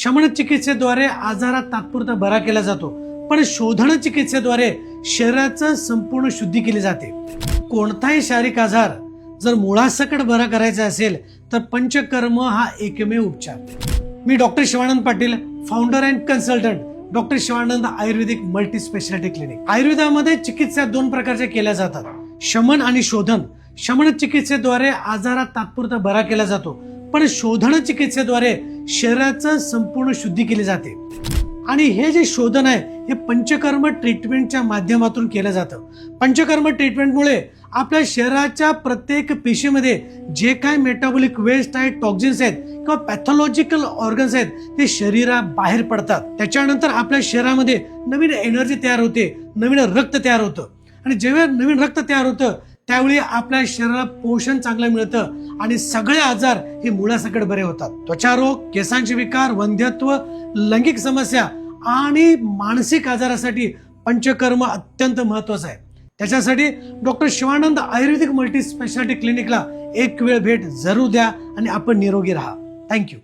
शमन चिकित्सेद्वारे आजारात तात्पुरता बरा केला जातो, पण शोधन चिकित्सेद्वारे शरीराचं संपूर्ण शुद्धी केली जाते. कोणताही शारीरिक आजार जर मुळासकट बरा करायचा असेल तर पंचकर्म हा एकमेव उपचार. मी doctor Shivanand Patil, founder and consultant, doctor Shivanand Ayurvedic multi speciality clinic. आयुर्वेदामध्ये चिकित्सा दोन प्रकारच्या केल्या जातात, शमन आणि शोधन. शमन चिकित्सेद्वारे आजारात तात्पुरता बरा केला जातो, पण शोधन चिकित्सेद्वारे शरीराचं संपूर्ण शुद्धी केली जाते. आणि हे जे शोधन आहे हे पंचकर्म ट्रीटमेंटच्या माध्यमातून केलं जातं. पंचकर्म ट्रीटमेंटमुळे आपल्या शरीराच्या प्रत्येक पेशीमध्ये जे काय मेटाबॉलिक वेस्ट आहेत, टॉक्झिन्स आहेत किंवा पॅथॉलॉजिकल ऑर्गन्स आहेत ते शरीराबाहेर पडतात. त्याच्यानंतर आपल्या शरीरामध्ये नवीन एनर्जी तयार होते, नवीन रक्त तयार होतं. आणि जेव्हा नवीन रक्त तयार होतं त्यावेळी आपल्या शरीराला पोषण चांगलं मिळतं आणि सगळे आजार हे मुळासकट बरे होतात. त्वचारोग, केसांचे विकार, वंध्यत्व, लैंगिक समस्या आणि मानसिक आजारासाठी पंचकर्म अत्यंत महत्वाचं आहे. त्याच्यासाठी doctor Shivanand Ayurvedic multi speciality क्लिनिकला एक वेळ भेट जरूर द्या आणि आपण निरोगी राहा. थँक्यू.